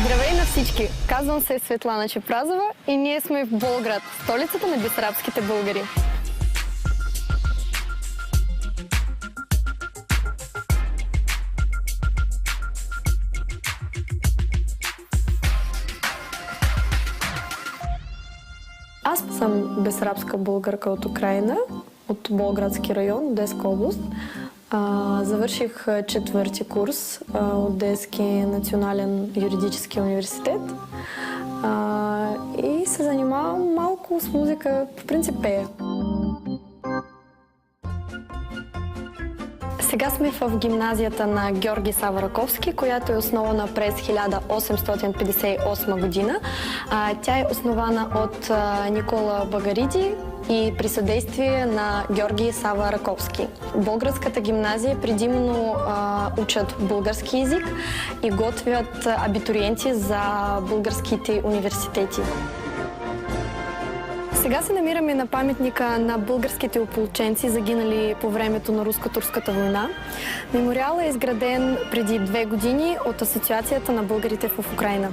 Здравей на всички! Казвам се Светлана Чепразова и ние сме в Болград, столицата на бесарабските българи. Аз съм бесарабска българка от Украина, от Болградски район, Одеска област. Завърших четвърти курс от Одески национален юридически университет и се занимавам малко с музика, по принцип пея. Сега сме в гимназията на Георги Сава Раковски, която е основана през 1858 година. Тя е основана от Никола Багариди и при съдействие на Георги Сава Раковски. Болградската гимназия предимно учат български език и готвят абитуриенти за българските университети. Сега се намираме на паметника на българските ополченци, загинали по времето на Руско-турската война. Мемориалът е изграден преди 2 години от Асоциацията на българите в Украина.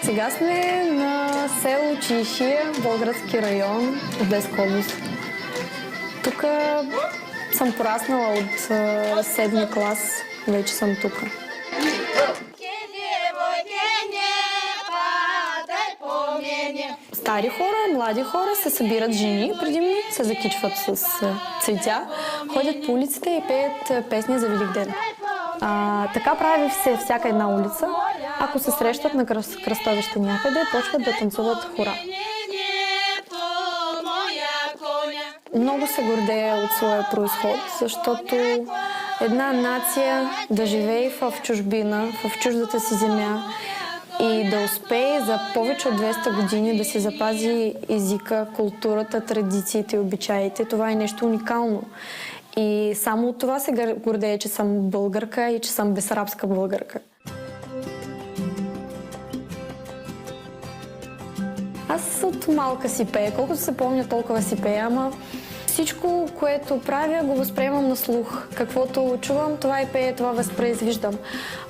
Сега сме на село Чишия, Болградски район, Одеска област. Тук съм пораснала от 7-ми клас, вече съм тук. Стари хора, млади хора се събират жени, предимно се закичват с цветя, ходят по улиците и пеят песни за Великден. Така прави се всяка една улица. Ако се срещат на кръстовище някъде, почват да танцуват хора. Много се гордея от своя произход, защото една нация да живее в чужбина, в чуждата си земя и да успее за повече от 200 години да си запази езика, културата, традициите и обичаите, това е нещо уникално. И само от това се гордея, че съм българка и че съм бесарабска българка. Аз от малка си пея, колкото се помня, толкова си пея, ама всичко, което правя, го възприемам на слух. Каквото чувам, това и пея, това възпроизвеждам.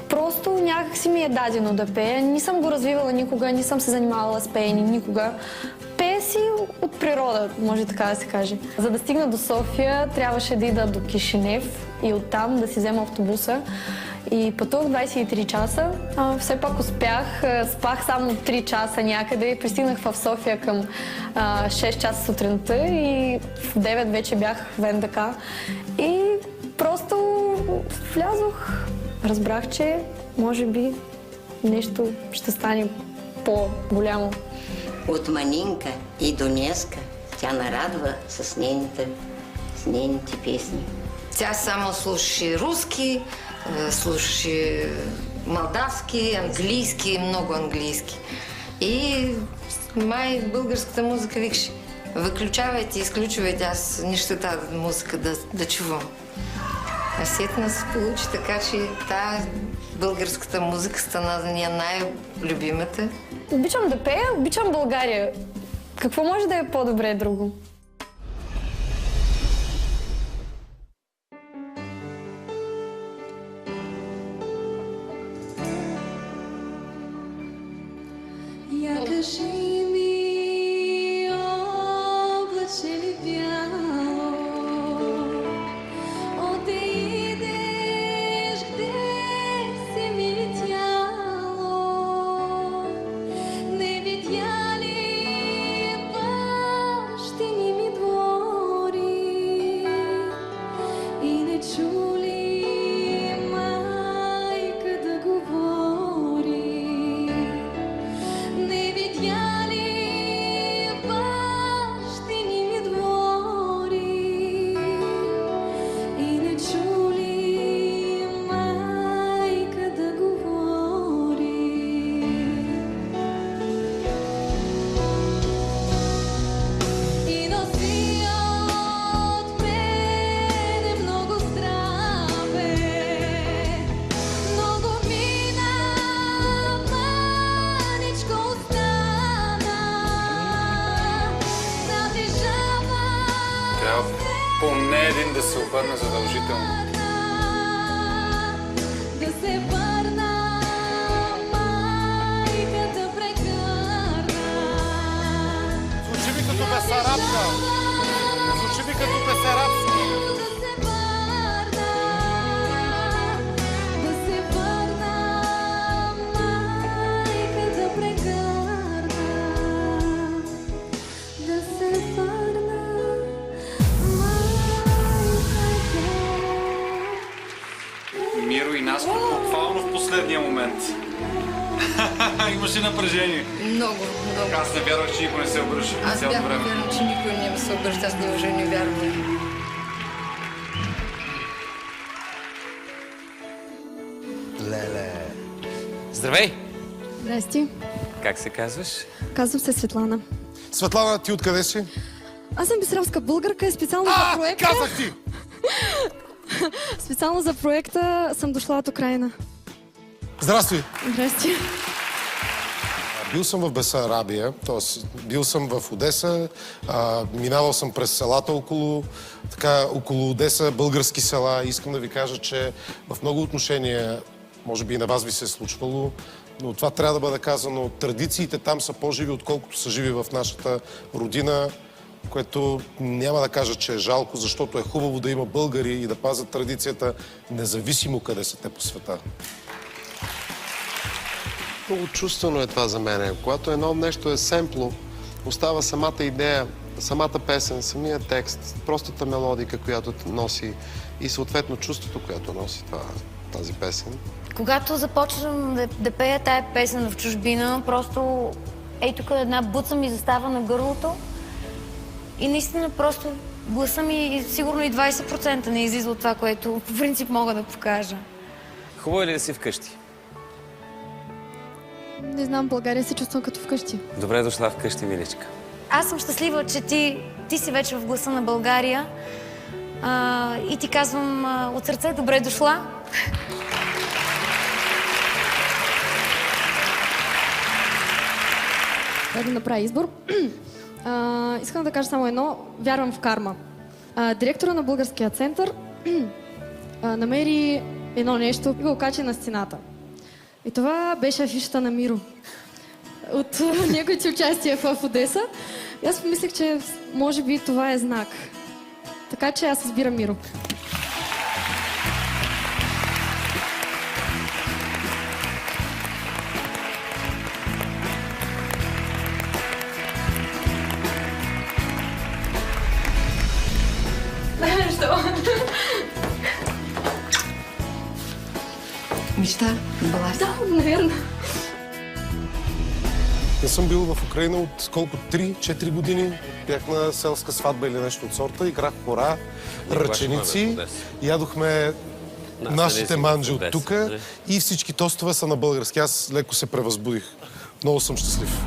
Просто някак си ми е дадено да пея. Не съм го развивала никога, не съм се занимавала с пеене никога. Пея си от природа, може така да се каже. За да стигна до София, трябваше да ида до Кишинев и оттам да си взема автобуса. И пътувах 23 часа. Все пак успях, спах само 3 часа някъде и пристигнах в София към 6 часа сутринта и в 9 вече бях в НДК. И просто влязох, разбрах, че може би нещо ще стане по-голямо. От Манинка и до днеска тя нарадва с нейните песни. Тя само слушаше руски, слушаше молдавски, английски, много английски. И май българската музика викаше: выключавайте, изключвайте, аз нищо тази музика да чувам. А сетна се получи така, че тази българската музика стана за нея най-любимата. Обичам да пея, обичам България. Какво може да е по-добре друго? Кажи ми, облаче ли бяло, отидеш, где си ми летяло, не видя ли бащини Трябва поне един да се обърне задължително. Да се върна, майката прекарна. Звучи ми като Бесарабка. Звучи ми като Бесарабско. Да се върна, майката прекарна. Да се върна, Миро и Наско буквално в последния момент. Имаше напрежение. Много, много. Аз не вярвах, че никой не се обръща Аз цялото бях време. уверена, че никой не ми се обръща. Аз не уже не вярвам. Леле. Здравей! Здрасти, Как се казваш? казвам се Светлана. Светлана, ти откъде си? Аз съм бисералска българка и специално за проекта... Казах ти! Специално за проекта съм дошла от Украина. Здрасти! Здрасти. Бил съм в Бесарабия, т.е. бил съм в Одеса, минавал съм през селата около Одеса, български села. Искам да ви кажа, че в много отношения, може би и на вас ви се е случвало, но това трябва да бъде казано. Традициите там са по-живи, отколкото са живи в нашата родина, което няма да кажа, че е жалко, защото е хубаво да има българи и да пазят традицията, независимо къде са те по света. Много чувствено е това за мен. Когато едно нещо е семпло, остава самата идея, самата песен, самия текст, простата мелодика, която носи и съответно чувството, което носи тази песен. Когато започвам да пея тая песен в чужбина, просто ей тук една буца ми застава на гърлото и наистина просто гласа ми сигурно и 20% не излиза от това, което по принцип мога да покажа. Хубаво е ли да си вкъщи? Не знам, в България се чувствам като вкъщи. Добре дошла вкъщи, миличка. Аз съм щастлива, че ти си вече в гласа на България и ти казвам от сърце добре дошла. Трябва да направя избор. Искам да кажа само едно. Вярвам в карма. Директора на Българския център намери едно нещо и го качи на стената. И това беше афишата на Миро. От неговите участия в Одеса. И аз помислих, че може би това е знак. Така че аз избирам Миро. Мечта была. Да, наверное. Не съм бил в Украина от колко? 3-4 години. Бях на селска сватба или нещо от сорта. Играх хора, ръченици. Ядохме нашите манджи от тук. И всички тостове са на български. Аз леко се превъзбудих. Много съм щастлив.